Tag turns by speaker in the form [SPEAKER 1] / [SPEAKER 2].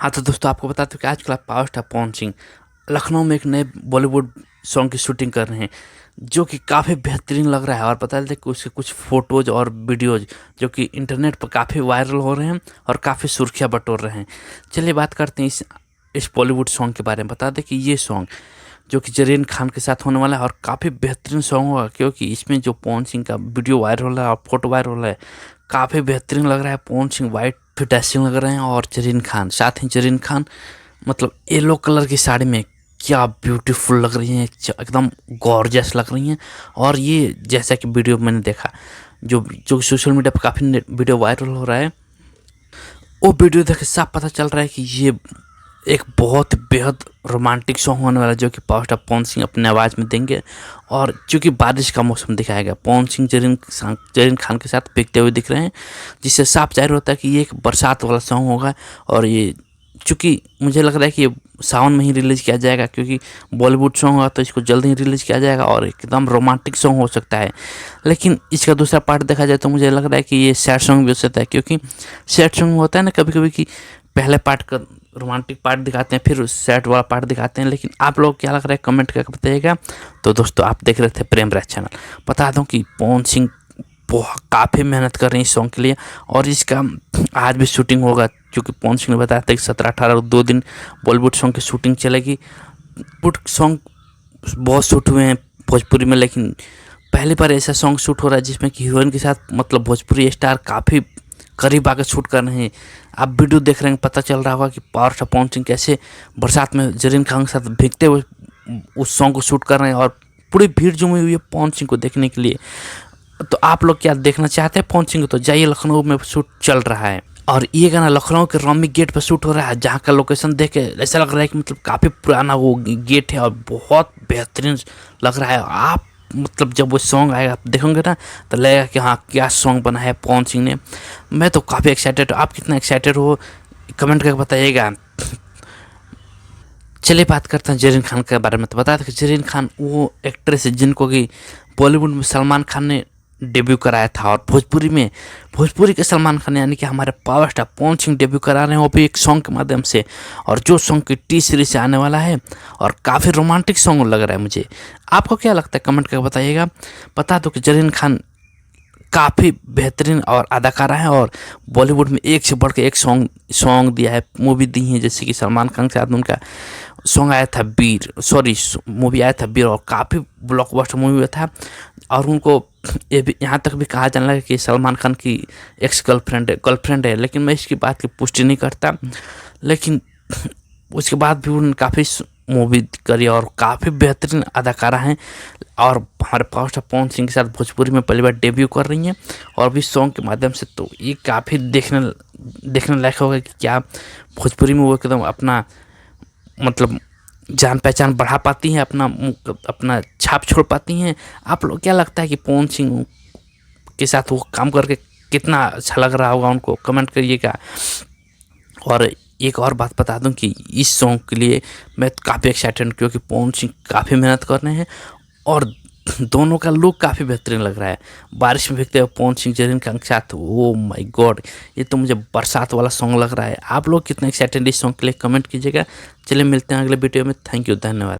[SPEAKER 1] हाँ, तो दोस्तों आपको बता दूँ कि आजकल आप पावर स्टार पवन सिंह लखनऊ में एक नए बॉलीवुड सॉन्ग की शूटिंग कर रहे हैं, जो कि काफ़ी बेहतरीन लग रहा है। और पता चलता है कि उसके कुछ फ़ोटोज़ और वीडियोज़ जो कि इंटरनेट पर काफ़ी वायरल हो रहे हैं और काफ़ी सुर्खियाँ बटोर रहे हैं। चलिए बात करते हैं इस बॉलीवुड सॉन्ग के बारे में। बता दें कि ये सॉन्ग जो कि जरीन खान के साथ होने वाला है और काफ़ी बेहतरीन सॉन्ग होगा, क्योंकि इसमें जो पवन सिंह का वीडियो वायरल हो रहा है और फोटो वायरल हो रहा है, काफ़ी बेहतरीन लग रहा है। पवन सिंह वाइट फिटेशिंग लग रहे हैं और जरीन खान साथ ही जरीन खान मतलब येलो कलर की साड़ी में क्या ब्यूटीफुल लग रही हैं, एकदम गॉर्जियस लग रही हैं। और ये जैसा कि वीडियो मैंने देखा जो जो सोशल मीडिया पर काफ़ी वीडियो वायरल हो रहा है, वो वीडियो देख के साफ पता चल रहा है कि ये एक बहुत बेहद रोमांटिक सॉन्ग होने वाला है, जो कि पावर स्टार पवन सिंह अपने आवाज़ में देंगे। और चूँकि बारिश का मौसम दिखाया गया, पवन सिंह जरीन खान के साथ भीगते हुए दिख रहे हैं, जिससे साफ जाहिर होता है कि ये एक बरसात वाला सॉन्ग होगा। और ये चूँकि मुझे लग रहा है कि ये सावन में ही रिलीज़ किया जाएगा, क्योंकि बॉलीवुड सॉन्ग होगा तो इसको जल्द ही रिलीज़ किया जाएगा और एकदम रोमांटिक सॉन्ग हो सकता है। लेकिन इसका दूसरा पार्ट देखा जाए तो मुझे लग रहा है कि ये सैड सॉन्ग भी हो सकता है, क्योंकि सैड सॉन्ग होता है ना कभी कभी कि पहले पार्ट का रोमांटिक पार्ट दिखाते हैं, फिर सैड वाला पार्ट दिखाते हैं। लेकिन आप लोग क्या लग रहा है कमेंट करके बताइएगा। तो दोस्तों आप देख रहे थे प्रेम राज चैनल। बता दूं कि पवन सिंह बहुत काफ़ी मेहनत कर रहे हैं इस सॉन्ग के लिए, और इसका आज भी शूटिंग होगा, क्योंकि पवन सिंह ने बताया था कि 17-18 2 दिन बॉलीवुड सॉन्ग की शूटिंग चलेगी। बॉलीवुड सॉन्ग बहुत शूट हुए हैं भोजपुरी में, लेकिन पहली बार ऐसा सॉन्ग शूट हो रहा है जिसमें कि हीरोइन के साथ मतलब भोजपुरी स्टार काफ़ी करीब आकर शूट कर रहे हैं। आप वीडियो देख रहे हैं, पता चल रहा होगा कि पावर स्टार पवन सिंह कैसे बरसात में जरीन खान के साथ भीगते हुए उस सॉन्ग को शूट कर रहे हैं, और पूरी भीड़ जमी हुई है पवन सिंह को देखने के लिए। तो आप लोग क्या देखना चाहते हैं पवन सिंह को, तो जाइए, लखनऊ में शूट चल रहा है। और ये गाना लखनऊ के रोमी गेट पर शूट हो रहा है, जहाँ का लोकेशन देख के ऐसा लग रहा है कि मतलब काफ़ी पुराना वो गेट है और बहुत बेहतरीन लग रहा है। आप मतलब जब वो सॉन्ग आएगा आप देखोगे ना, तो लगेगा कि हाँ क्या सॉन्ग बना है पवन सिंह ने। मैं तो काफ़ी एक्साइटेड हूँ। आप कितना एक्साइटेड हो कमेंट करके बताइएगा। चलिए बात करते हैं जरीन खान के बारे में। तो बता दें कि जरीन खान वो एक्ट्रेस है जिनको कि बॉलीवुड में सलमान खान ने डेब्यू कराया था, और भोजपुरी के सलमान खान यानी कि हमारे power star Pawan Singh debut करा रहे हैं, वो भी एक सॉन्ग के माध्यम से, और जो सॉन्ग की टी सीरीज से आने वाला है, और काफ़ी रोमांटिक सॉन्ग लग रहा है मुझे। आपको क्या लगता है कमेंट करके बताइएगा। बता दो कि जरीन खान काफ़ी बेहतरीन और अदाकारा है, और बॉलीवुड में एक से बढ़ के एक सॉन्ग दिया है, मूवी दी है, जैसे कि सलमान खान के साथ उनका सॉन्ग आया था मूवी आया था वीर, और काफ़ी ब्लॉकबस्टर मूवी था। और उनको ये भी यहाँ तक भी कहा जाने लगा कि सलमान खान की एक्स गर्लफ्रेंड है, लेकिन मैं इसकी बात की पुष्टि नहीं करता। लेकिन उसके बाद भी उन्होंने काफ़ी मूवी करी और काफ़ी बेहतरीन अदाकारा हैं, और हमारे पावर स्टार पवन सिंह के साथ भोजपुरी में पहली बार डेब्यू कर रही हैं, और भी सॉन्ग के माध्यम से। तो ये काफ़ी देखने लायक होगा कि क्या भोजपुरी में वो एकदम अपना मतलब जान पहचान बढ़ा पाती हैं, अपना छाप छोड़ पाती हैं। आप लोग क्या लगता है कि पवन सिंह के साथ वो काम करके कितना अच्छा लग रहा होगा, उनको कमेंट करिएगा। और एक और बात बता दूं कि इस सॉन्ग के लिए मैं काफ़ी एक्साइटेड हूँ, क्योंकि पवन सिंह काफ़ी मेहनत कर रहे हैं, और दोनों का लुक काफ़ी बेहतरीन लग रहा है। बारिश में भीगते हुए पवन सिंह जरीन खान के साथ, ओ माय गॉड, ये तो मुझे बरसात वाला सॉन्ग लग रहा है। आप लोग कितने एक्साइटेड इस सॉन्ग के लिए कमेंट कीजिएगा। चलिए मिलते हैं अगले वीडियो में। थैंक यू, धन्यवाद।